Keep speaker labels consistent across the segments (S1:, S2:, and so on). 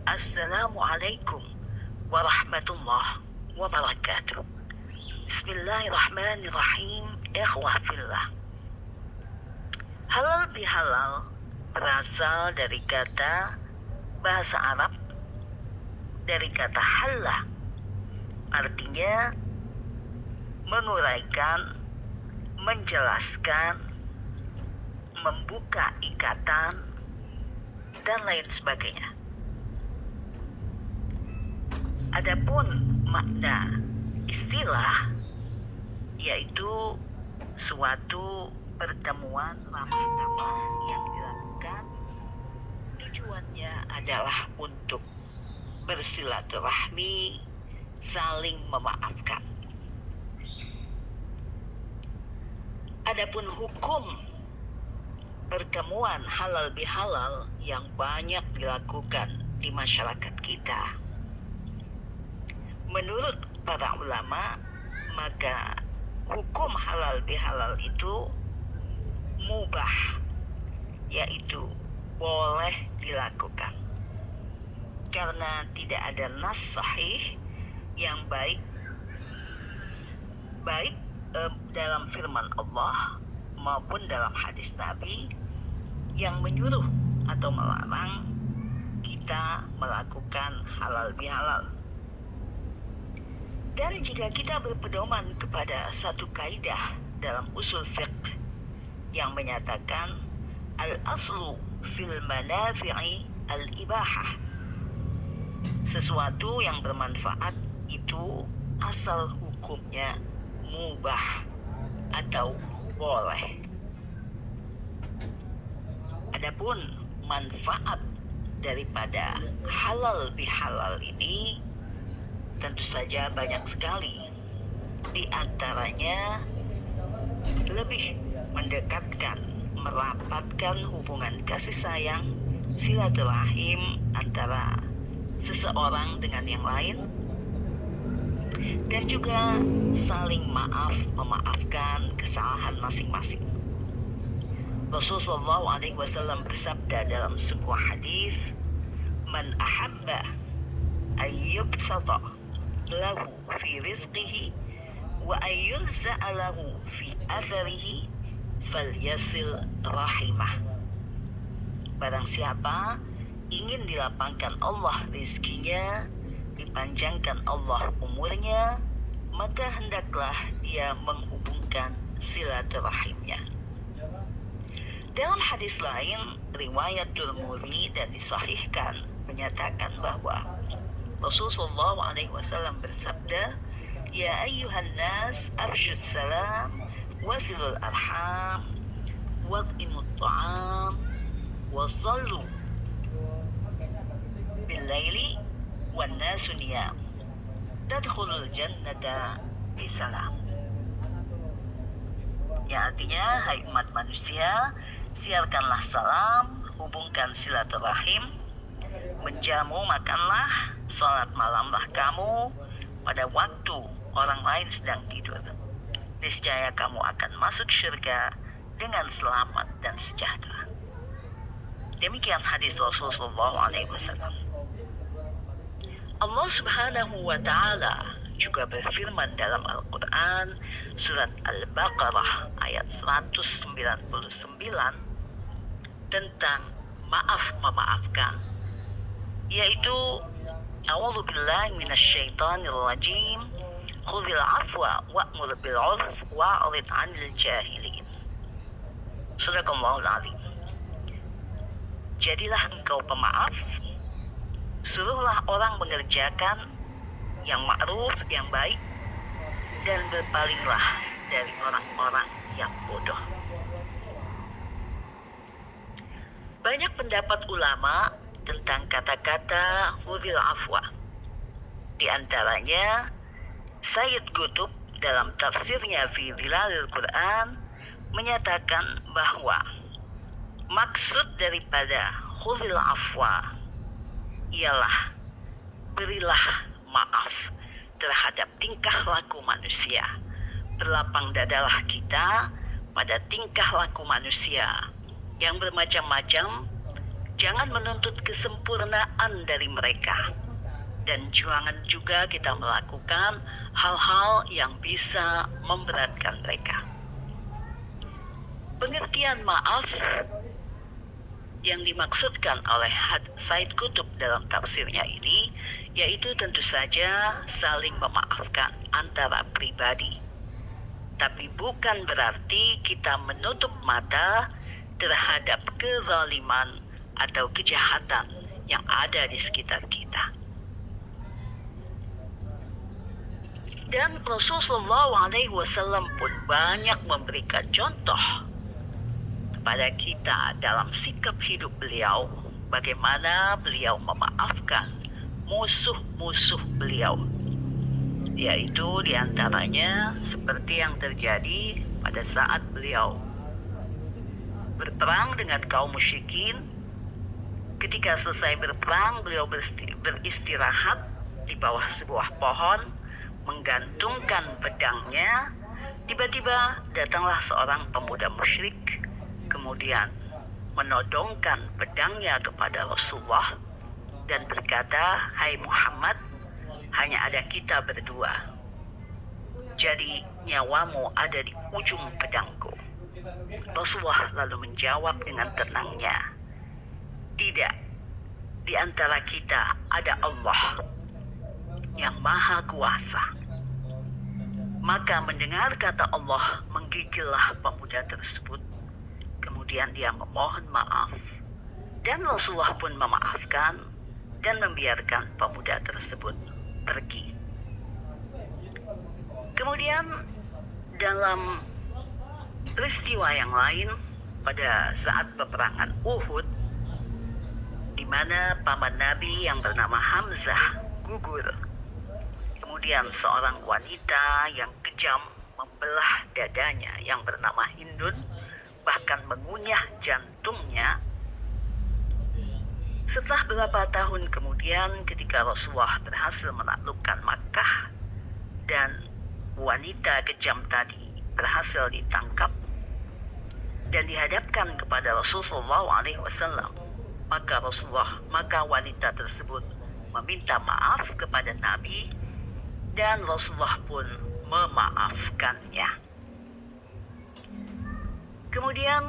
S1: Assalamualaikum warahmatullahi wabarakatuh. Bismillahirrahmanirrahim. Ikhwah fillah. Halal bihalal berasal dari kata bahasa Arab, dari kata halla, artinya menguraikan, menjelaskan, membuka ikatan, dan lain sebagainya. Adapun makna istilah yaitu suatu pertemuan ramah tamah yang dilakukan tujuannya adalah untuk bersilaturahmi, saling memaafkan. Adapun hukum pertemuan halal bihalal yang banyak dilakukan di masyarakat kita, menurut para ulama, maka hukum halal bihalal itu mubah, yaitu boleh dilakukan, karena tidak ada nas sahih yang baik dalam firman Allah maupun dalam hadis Nabi yang menyuruh atau melarang kita melakukan halal bihalal. Dan jika kita berpedoman kepada satu kaidah dalam usul fiqh yang menyatakan al-aslu fil manafi'i al-ibahah, sesuatu yang bermanfaat itu asal hukumnya mubah atau boleh. Adapun manfaat daripada halal bihalal ini tentu saja banyak sekali. Di antaranya lebih mendekatkan, merapatkan hubungan kasih sayang, silaturahim antara seseorang dengan yang lain, dan juga saling memaafkan kesalahan masing-masing. Rasulullah SAW bersabda dalam sebuah hadis, "Man ahabba ayyubsata lahu fi rizqihi wa ayyunza'a lahu fi atharihi falyasil rahimah." Barang siapa ingin dilapangkan Allah rizkinya, dipanjangkan Allah umurnya, maka hendaklah dia menghubungkan silaturahimnya. Dalam hadis lain, riwayat Tirmidzi dan disahihkan, menyatakan bahwa Rasulullah SAW bersabda, "Ya ayyuhan nas, afshus salam, wasilul arham, wad'imut ta'am, wasallu bil-laili, wan nasu niyam, tadkhulul jannata bisalam." Yang artinya, hai umat manusia, siarkanlah salam, hubungkan silaturahim, menjamu makanlah, sholat malamlah kamu pada waktu orang lain sedang tidur. Niscaya kamu akan masuk syurga dengan selamat dan sejahtera. Demikian hadis Rasulullah SAW. Allah Subhanahu wa Ta'ala juga berfirman dalam Al-Quran surat Al-Baqarah ayat 199 tentang maaf memaafkan, yaitu a'udzu billahi minasyaitonir rajim, khudhil afwa wa'mur bil 'urf wa'rid 'anil jahilin. Shadaqallahul 'azim. Jadilah engkau pemaaf, suruhlah orang mengerjakan yang ma'ruf, yang baik, dan berpalinglah dari orang-orang yang bodoh. Banyak pendapat ulama tentang kata-kata khudhil afwa. Di antaranya Sayyid Qutb dalam tafsirnya fi Dhilalil Quran menyatakan bahwa maksud daripada khudhil afwa ialah berilah maaf terhadap tingkah laku manusia. Berlapang dadalah kita pada tingkah laku manusia yang bermacam-macam, Jangan menuntut kesempurnaan dari mereka. Dan jangan juga kita melakukan hal-hal yang bisa memberatkan mereka. Pengertian maaf yang dimaksudkan oleh Said Qutb dalam tafsirnya ini yaitu tentu saja saling memaafkan antara pribadi. Tapi bukan berarti kita menutup mata terhadap kezaliman atau kejahatan yang ada di sekitar kita. Dan Rasulullah SAW pun banyak memberikan contoh kepada kita dalam sikap hidup beliau, bagaimana beliau memaafkan musuh-musuh beliau, yaitu diantaranya seperti yang terjadi pada saat beliau berperang dengan kaum musyrikin. Ketika selesai berperang, beliau beristirahat di bawah sebuah pohon, menggantungkan pedangnya. Tiba-tiba datanglah seorang pemuda musyrik, kemudian menodongkan pedangnya kepada Rasulullah dan berkata, "Hai Muhammad, hanya ada kita berdua. Jadi nyawamu ada di ujung pedangku." Rasulullah lalu menjawab dengan tenangnya, "Tidak, di antara kita ada Allah yang Maha Kuasa." Maka mendengar kata Allah, menggigillah pemuda tersebut. Kemudian dia memohon maaf, dan Rasulullah pun memaafkan dan membiarkan pemuda tersebut pergi. Kemudian dalam peristiwa yang lain pada saat peperangan Uhud, di mana paman Nabi yang bernama Hamzah gugur. Kemudian seorang wanita yang kejam membelah dadanya yang bernama Hindun, bahkan mengunyah jantungnya. Setelah beberapa tahun kemudian, ketika Rasulullah berhasil menaklukkan Makkah dan wanita kejam tadi berhasil ditangkap dan dihadapkan kepada Rasulullah SAW, maka wanita tersebut meminta maaf kepada Nabi dan Rasulullah pun memaafkannya. Kemudian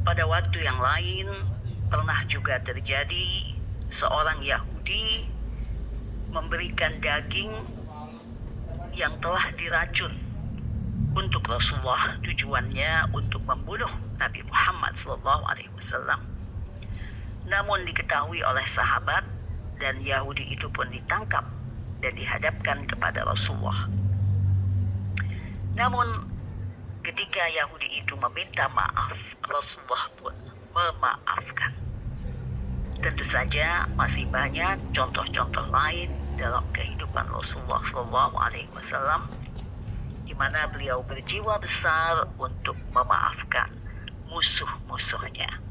S1: pada waktu yang lain pernah juga terjadi seorang Yahudi memberikan daging yang telah diracun untuk Rasulullah, tujuannya untuk membunuh Nabi Muhammad SAW. Namun diketahui oleh sahabat dan Yahudi itu pun ditangkap dan dihadapkan kepada Rasulullah. Namun ketika Yahudi itu meminta maaf, Rasulullah pun memaafkan. Tentu saja masih banyak contoh-contoh lain dalam kehidupan Rasulullah SAW, di mana beliau berjiwa besar untuk memaafkan musuh-musuhnya.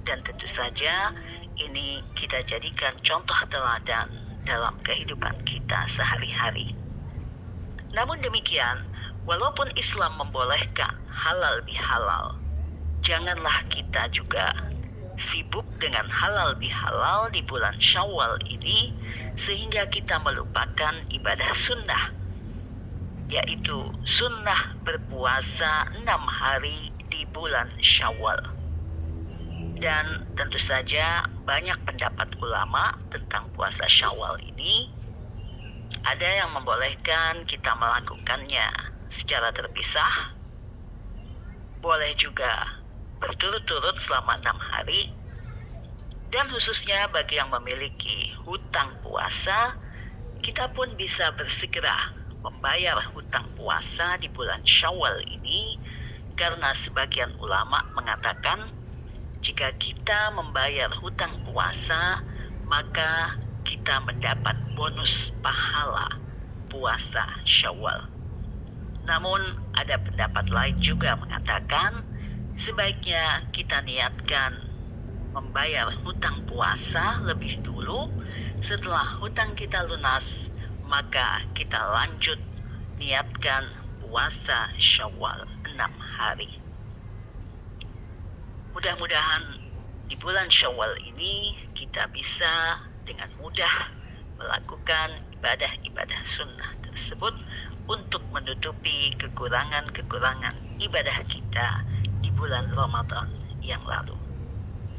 S1: Dan tentu saja ini kita jadikan contoh teladan dalam kehidupan kita sehari-hari. Namun demikian, walaupun Islam membolehkan halal bihalal, janganlah kita juga sibuk dengan halal bihalal di bulan Syawal ini sehingga kita melupakan ibadah sunnah, yaitu sunnah berpuasa 6 hari di bulan Syawal. Dan tentu saja banyak pendapat ulama tentang puasa Syawal ini. Ada yang membolehkan kita melakukannya secara terpisah, boleh juga berturut-turut selama 6 hari, dan khususnya bagi yang memiliki hutang puasa, kita pun bisa bersegera membayar hutang puasa di bulan Syawal ini, karena sebagian ulama mengatakan jika kita membayar hutang puasa, maka kita mendapat bonus pahala puasa Syawal. Namun ada pendapat lain juga mengatakan sebaiknya kita niatkan membayar hutang puasa lebih dulu. Setelah hutang kita lunas, maka kita lanjut niatkan puasa Syawal 6 hari. Mudah-mudahan di bulan Syawal ini kita bisa dengan mudah melakukan ibadah-ibadah sunnah tersebut untuk menutupi kekurangan-kekurangan ibadah kita di bulan Ramadan yang lalu.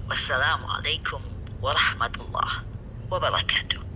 S1: Wassalamualaikum warahmatullahi wabarakatuh.